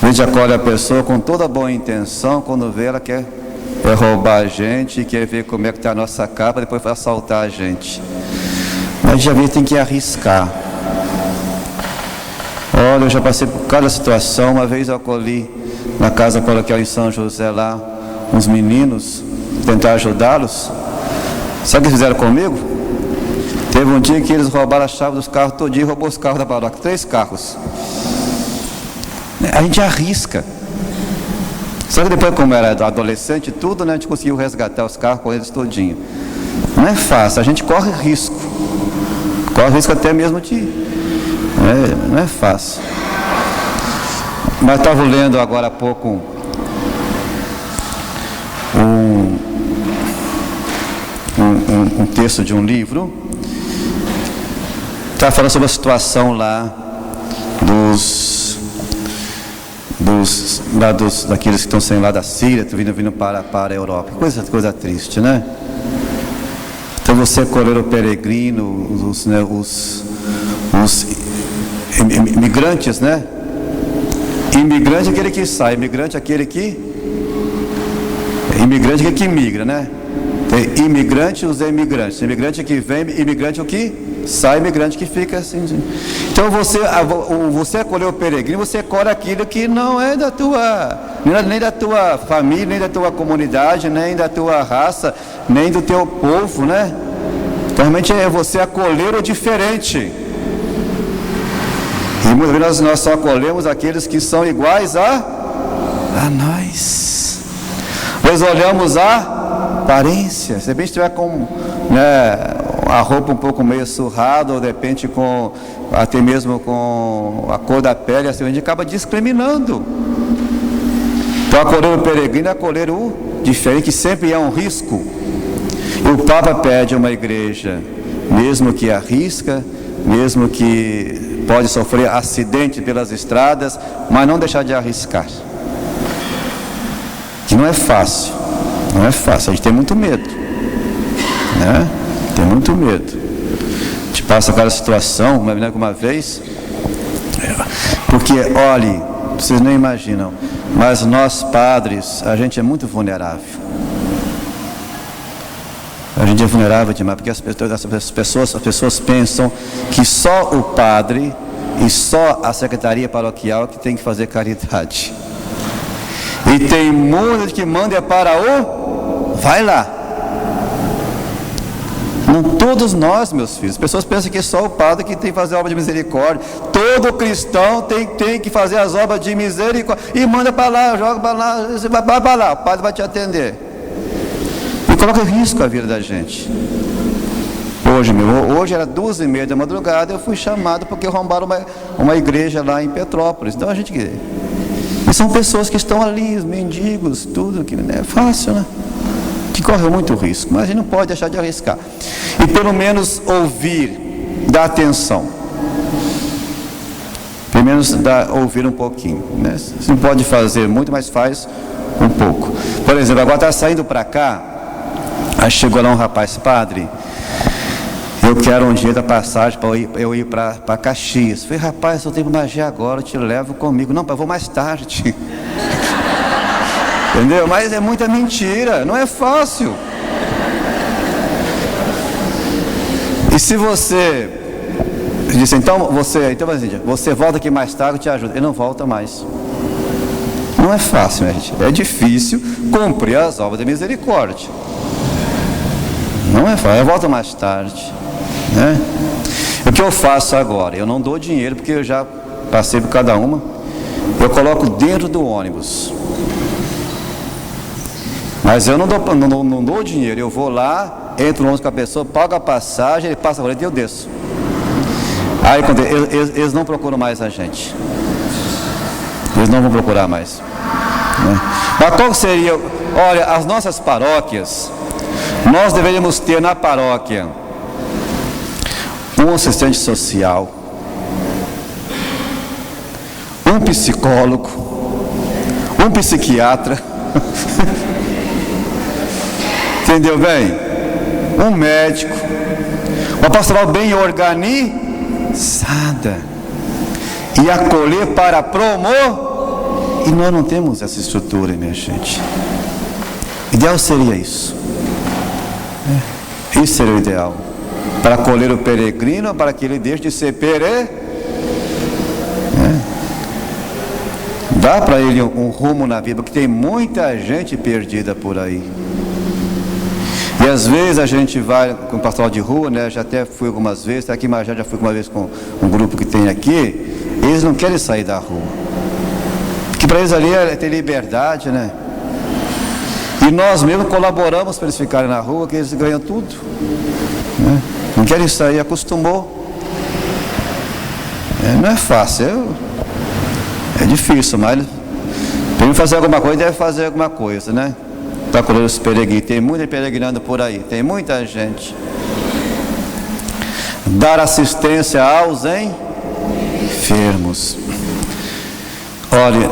A gente acolhe a pessoa com toda boa intenção, quando vê ela quer roubar a gente, quer ver como é que está a nossa capa, depois vai assaltar a gente. Mas já vi, tem que arriscar. Olha, eu já passei por cada situação. Uma vez eu acolhi na casa paroquial em São José lá uns meninos, tentar ajudá-los. Sabe o que fizeram comigo? Teve um dia que eles roubaram a chave dos carros todo dia e roubou os carros da paróquia, 3 carros. A gente arrisca. Só que depois, como era adolescente tudo, né, a gente conseguiu resgatar os carros com eles todinho. Não é fácil, a gente corre risco. Corre risco até mesmo de... não é fácil. Mas estava lendo agora há pouco um texto de um livro. Estava falando sobre a situação lá daqueles que estão saindo lá da Síria, vindo para a Europa. Coisa triste, né? Então você acolher o peregrino, os imigrantes, né? Imigrante é aquele que sai, imigrante é aquele que migra, né? Tem imigrante e os imigrantes. Imigrante é que vem, imigrante é o que sai, imigrante que fica assim. Então você acolher o peregrino, você acolhe aquilo que não é da tua, nem da tua família, nem da tua comunidade, nem da tua raça, nem do teu povo, né? Então realmente é você acolher o diferente. E muitas vezes nós só acolhemos aqueles que são iguais a nós. Nós olhamos a aparência. Se de repente estiver com a roupa um pouco meio surrada, ou de repente até mesmo com a cor da pele, assim, a gente acaba discriminando. Então acolher o peregrino é acolher o diferente, que sempre é um risco. E o Papa pede a uma igreja, mesmo que arrisca, mesmo que pode sofrer acidente pelas estradas, mas não deixar de arriscar. Que não é fácil, a gente tem muito medo, né? Tem muito medo. A gente passa aquela situação, uma vez, porque, olhe, vocês nem imaginam, mas nós padres, a gente é muito vulnerável. A gente é vulnerável demais, porque as pessoas pensam que só o padre e só a secretaria paroquial que tem que fazer caridade. E tem muitos que mandam para vai lá. Não todos nós, meus filhos. As pessoas pensam que é só o padre que tem que fazer obra de misericórdia. Todo cristão tem que fazer as obras de misericórdia. E manda para lá, joga para lá, você vai para lá, o padre vai te atender. E coloca em risco a vida da gente. Hoje era 2h30 da madrugada, eu fui chamado porque roubaram uma igreja lá em Petrópolis. Então e são pessoas que estão ali, os mendigos, tudo que não é fácil, né? que corre muito risco, mas a gente não pode deixar de arriscar. E pelo menos ouvir, dar atenção. Pelo menos ouvir um pouquinho, né? Você não pode fazer muito, mas faz um pouco. Por exemplo, agora está saindo para cá, aí chegou lá um rapaz: padre, eu quero um dia da passagem para eu ir para Caxias. Eu falei: rapaz, eu tenho magia agora, eu te levo comigo. Não, eu vou mais tarde. Entendeu? Mas é muita mentira, não é fácil. E se você disse, então você volta aqui mais tarde, eu te ajudo. Ele não volta mais. Não é fácil, né, gente? É difícil cumprir as obras da misericórdia. Não é fácil, eu volto mais tarde, né? O que eu faço agora? Eu não dou dinheiro, porque eu já passei por cada uma. Eu coloco dentro do ônibus. Mas eu não dou dinheiro. Eu vou lá, entro no ônibus com a pessoa, pago a passagem, ele passa a boleto e eu desço. Aí quando eles não procuram mais a gente. Eles não vão procurar mais, né? Mas qual seria? Olha, as nossas paróquias, nós deveríamos ter na paróquia um assistente social, um psicólogo, um psiquiatra, entendeu bem? Um médico, uma pastoral bem organizada e acolher para promover. E nós não temos essa estrutura, minha gente. O ideal seria isso. Isso seria o ideal. Para acolher o peregrino, para que ele deixe de ser Dá para ele um rumo na vida, porque tem muita gente perdida por aí. E às vezes a gente vai com o pastoral de rua, né? Já até fui algumas vezes, aqui em Magé já fui uma vez com um grupo que tem aqui. Eles não querem sair da rua, porque para eles ali é ter liberdade, né? E nós mesmos colaboramos para eles ficarem na rua, que eles ganham tudo, né? Não querem sair, acostumou. Não é fácil, é difícil, mas para ele fazer alguma coisa, deve fazer alguma coisa, né? Para acolher os peregrinos. Tem muita peregrinando por aí, tem muita gente. Dar assistência aos enfermos. Olha,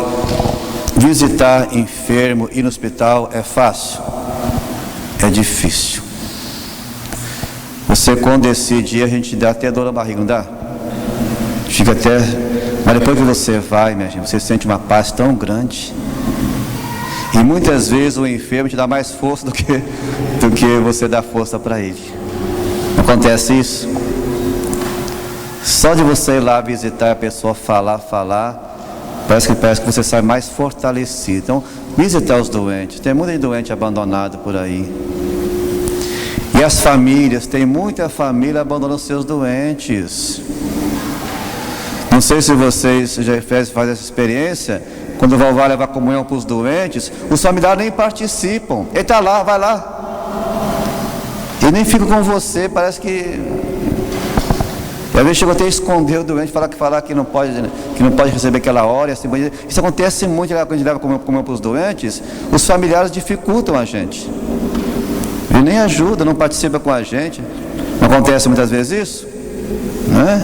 visitar enfermo, ir no hospital é fácil? É difícil. Você quando decide, a gente dá até dor na barriga, não dá? Fica até... Mas depois que você vai, minha gente, você sente uma paz tão grande. E muitas vezes o enfermo te dá mais força do que você dá força para ele. Não acontece isso? Só de você ir lá visitar a pessoa, falar, parece que você sai mais fortalecido. Então, visitar os doentes. Tem muita doente abandonado por aí. E as famílias, tem muita família abandonando seus doentes. Não sei se vocês já fazem essa experiência. Quando vai levar comunhão para os doentes, os familiares nem participam. Ele está lá, vai lá. Ele nem fica com você, parece que... E às vezes chegou até a esconder o doente, falar que não pode receber aquela hora. E assim, isso acontece muito quando a gente leva comunhão para os doentes. Os familiares dificultam a gente. Ele nem ajuda, não participa com a gente. Não acontece muitas vezes isso? Né?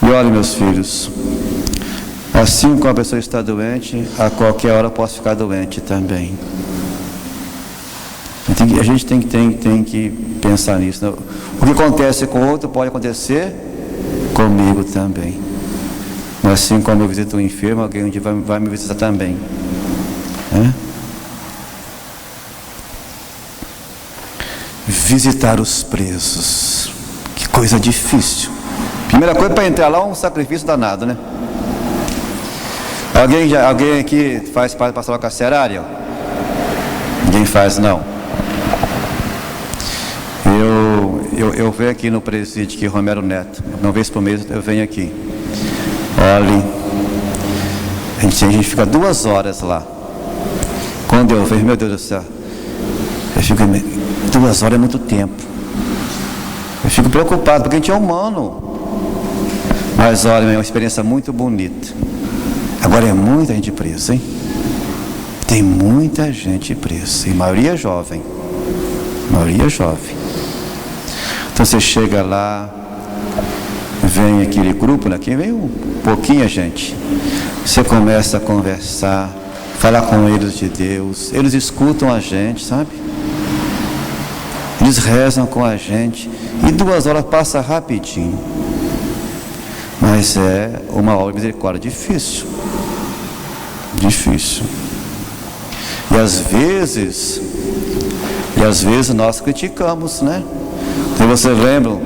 E olha, meus filhos, assim como a pessoa está doente, a qualquer hora posso ficar doente também. A gente tem que pensar nisso, né? O que acontece com o outro pode acontecer comigo também. Assim como eu visito um enfermo, alguém um dia vai me visitar também, né? Visitar os presos, que coisa difícil. Primeira coisa, para entrar lá é um sacrifício danado, né? Alguém aqui faz parte da pastoral carcerária? Ninguém faz, não. Eu venho aqui no presídio, aqui, Romero Neto. Uma vez por mês eu venho aqui. Olha, a gente fica 2 horas lá. Quando eu vejo, meu Deus do céu, eu fico, 2 horas é muito tempo. Eu fico preocupado, porque a gente é humano. Mas olha, é uma experiência muito bonita. Agora é muita gente presa, hein? Tem muita gente presa, e maioria jovem. Maioria jovem. Então você chega lá, vem aquele grupo, né? Aqui vem pouquinha gente. Você começa a conversar, falar com eles de Deus. Eles escutam a gente, sabe? Eles rezam com a gente. E 2 horas passa rapidinho. Mas é uma obra de misericórdia difícil. Difícil. E às vezes nós criticamos, né? Se você lembra,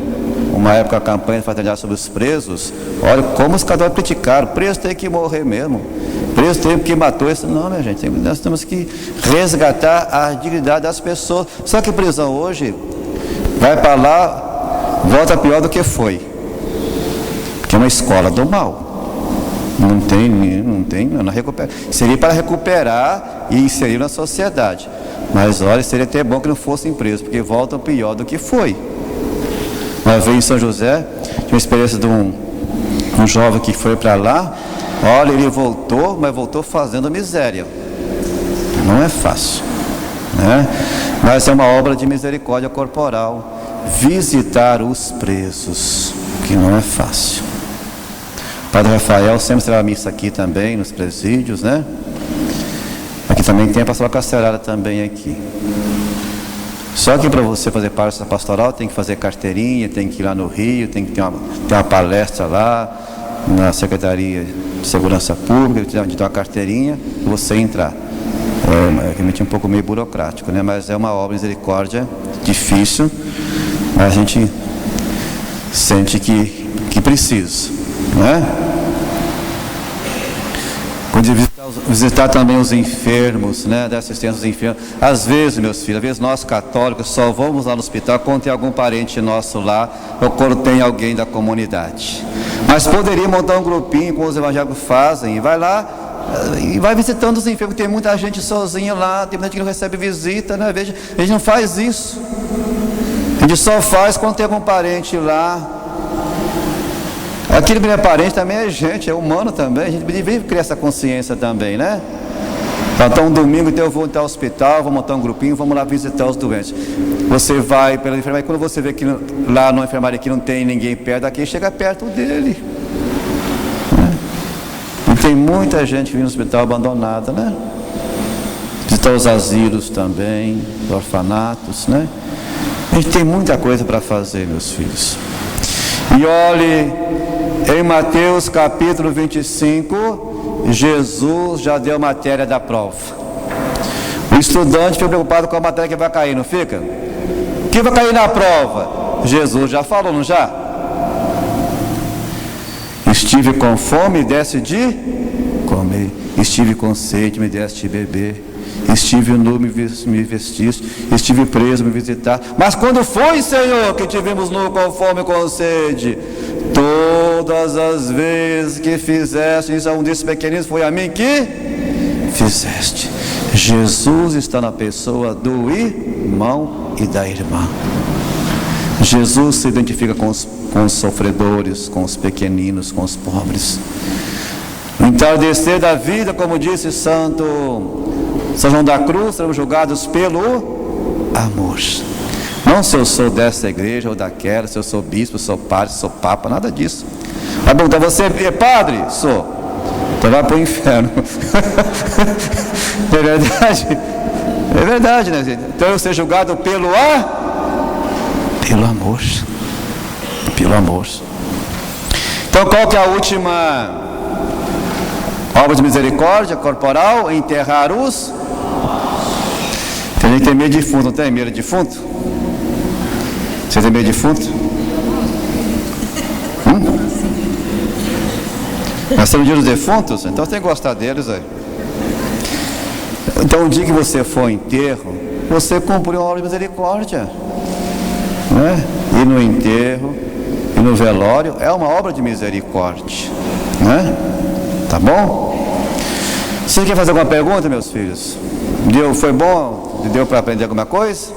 uma época a campanha de fraternidade sobre os presos, olha como os católicos criticaram, preso tem que morrer mesmo, preso tem que matou esse. Não, minha gente, nós temos que resgatar a dignidade das pessoas. Só que prisão hoje, vai para lá, volta pior do que foi, porque é uma escola do mal. Não recupera. Seria para recuperar e inserir na sociedade. Mas olha, seria até bom que não fossem presos, porque voltam pior do que foi. Uma vez em São José, tinha uma experiência de um jovem que foi para lá. Olha, ele voltou, mas voltou fazendo miséria. Não é fácil, né? Mas é uma obra de misericórdia corporal. Visitar os presos, que não é fácil. Padre Rafael sempre será missa aqui também, nos presídios, né? Aqui também tem a pastoral carcerária também aqui. Só que para você fazer parte dessa pastoral tem que fazer carteirinha, tem que ir lá no Rio, tem que ter uma palestra lá na Secretaria de Segurança Pública, de ter uma carteirinha e você entrar. É realmente um pouco meio burocrático, né? Mas é uma obra de misericórdia difícil, mas a gente sente que precisa, né? Quando visitar também os enfermos, né, da assistência aos enfermos. Às vezes, meus filhos, às vezes nós católicos só vamos lá no hospital quando tem algum parente nosso lá, ou quando tem alguém da comunidade. Mas poderia montar um grupinho, como os evangélicos fazem, e vai lá e vai visitando os enfermos. Tem muita gente sozinha lá, tem muita gente que não recebe visita, né? A gente não faz isso. A gente só faz quando tem algum parente lá. Aquele que não é parente também é gente, é humano também. A gente deve criar essa consciência também, né? Então, um domingo então eu vou até o hospital, vou montar um grupinho, vamos lá visitar os doentes. Você vai pela enfermaria, quando você vê que lá na enfermaria que não tem ninguém perto daqui, chega perto dele, né? E tem muita gente que vive no hospital abandonada, né? Visitar os asilos também, os orfanatos, né? A gente tem muita coisa para fazer, meus filhos. E olhe, em Mateus capítulo 25, Jesus já deu matéria da prova. O estudante fica preocupado com a matéria que vai cair, não fica? O que vai cair na prova? Jesus já falou, não já? Estive com fome, me deste de comer. Estive com sede, me deste de beber. Estive nu, me vestiste. Estive preso, me visitar. Mas quando foi, Senhor, que tivemos nu, com fome e com sede? Todas as vezes que fizeste isso a um desses pequeninos, foi a mim que fizeste. Jesus está na pessoa do irmão e da irmã. Jesus se identifica com os sofredores, com os pequeninos, com os pobres. No entardecer da vida, como disse Santo São João da Cruz, seremos julgados pelo amor. Não se eu sou dessa igreja ou daquela, se eu sou bispo, sou padre, sou papa, nada disso. Vai perguntar, você é padre? Sou. Então vai para o inferno. É verdade? É verdade, né, gente? Então eu ser julgado pelo amor. Pelo amor. Então qual que é a última obra de misericórdia corporal? Enterrar os... Tem gente que tem medo de defunto, não tem medo de defunto? Você tem medo de defunto? Nós estamos no dia dos defuntos, então você tem que gostar deles aí. Então o dia que você for ao enterro, você cumpriu uma obra de misericórdia, né? E no enterro, e no velório, é uma obra de misericórdia, né? Tá bom? Você quer fazer alguma pergunta, meus filhos? Foi bom? Deu para aprender alguma coisa?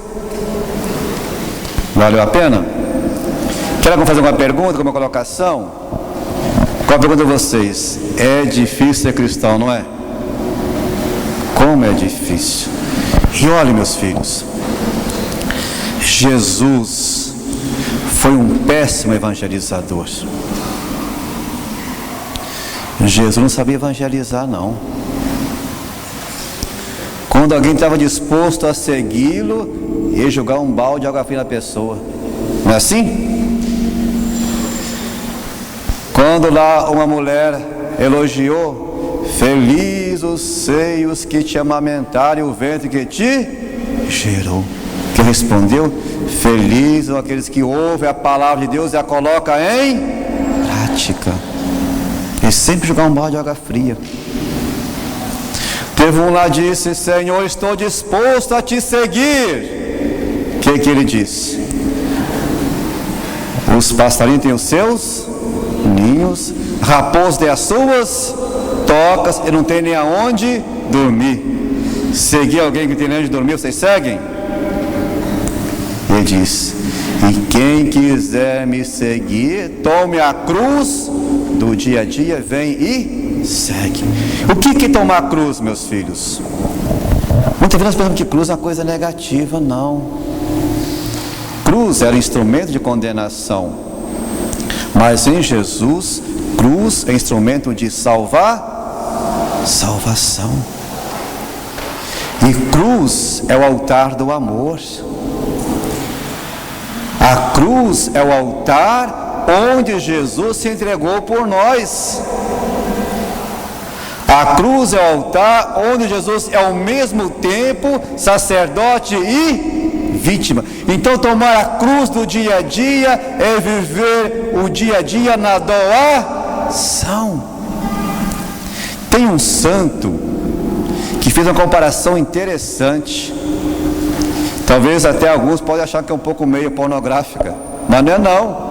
Valeu a pena? Quer fazer alguma pergunta, alguma colocação? Qual a pergunta de vocês? É difícil ser cristão, não é? Como Como é difícil. E olhe, meus filhos, Jesus foi um péssimo evangelizador. Jesus não sabia evangelizar, não. Quando alguém estava disposto a segui-lo, ia jogar um balde de água fria na pessoa. Não é assim? Quando lá uma mulher elogiou: feliz os seios que te amamentaram e o ventre que te gerou. Que respondeu: feliz são aqueles que ouvem a palavra de Deus e a colocam em prática. E sempre jogar um balde de água fria. Teve um lá que disse: Senhor, estou disposto a te seguir. O que ele disse? Os passarinhos têm os seus ninhos, raposas têm as suas tocas, e não tem nem aonde dormir. Seguir alguém que tem nem onde dormir, vocês seguem? Ele diz: e quem quiser me seguir, tome a cruz do dia a dia, vem e segue. O que é tomar a cruz, meus filhos? Muitas vezes nós pensamos que cruz é uma coisa negativa. Não. Cruz era instrumento de condenação, mas em Jesus, cruz é instrumento de salvação. E cruz é o altar do amor. A cruz é o altar onde Jesus se entregou por nós. A cruz é o altar onde Jesus é ao mesmo tempo sacerdote e vítima. Então tomar a cruz do dia a dia é viver o dia a dia na doação. Tem um santo que fez uma comparação interessante. Talvez até alguns podem achar que é um pouco meio pornográfica, mas não é não.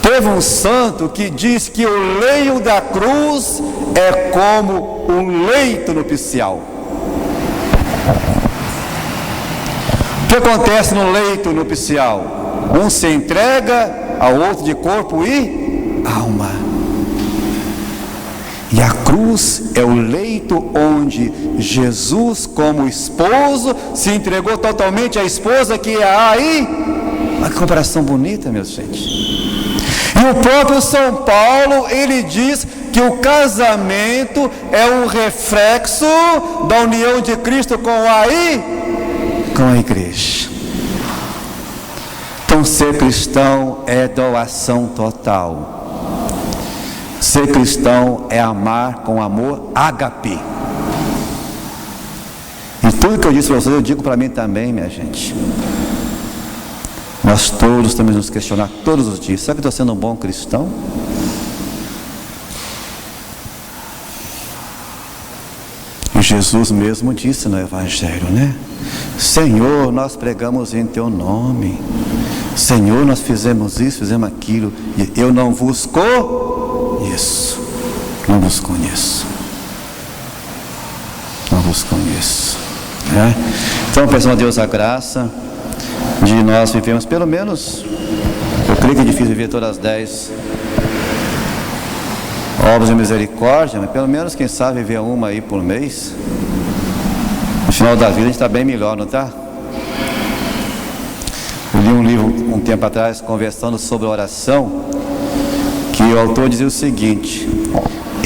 Teve um santo que diz que o leito da cruz é como um leito nupcial. O que acontece no leito nupcial? Um se entrega ao outro de corpo e alma. E a cruz é o leito onde Jesus, como esposo, se entregou totalmente à esposa que é aí. Uma comparação bonita, meus gente. E o próprio São Paulo, ele diz que o casamento é um reflexo da união de Cristo com a igreja. Então ser cristão é doação total. Ser cristão é amar com amor ágape. E tudo que eu disse para vocês, eu digo para mim também, minha gente. Nós todos temos que nos questionar todos os dias: será que eu estou sendo um bom cristão? E Jesus mesmo disse no Evangelho, né? Senhor, nós pregamos em Teu nome. Senhor, nós fizemos isso, fizemos aquilo, e eu não vos conheço. Não vos conheço. Não vos conheço. Né? Então, peçamos a Deus a graça de nós vivemos pelo menos, eu creio que é difícil viver todas as 10 obras de misericórdia, mas pelo menos, quem sabe, viver uma aí por mês. No final da vida a gente está bem melhor, não está? Eu li um livro um tempo atrás, conversando sobre oração, que o autor dizia o seguinte: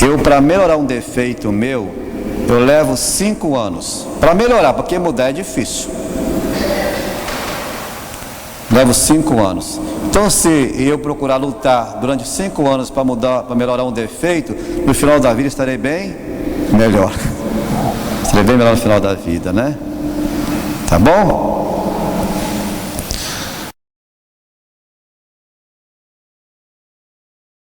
eu, para melhorar um defeito meu, eu levo 5 anos para melhorar, porque mudar é difícil. Levo 5 anos. Então, se eu procurar lutar durante 5 anos para mudar, para melhorar um defeito, no final da vida estarei bem melhor. Estarei bem melhor no final da vida, né? Tá bom?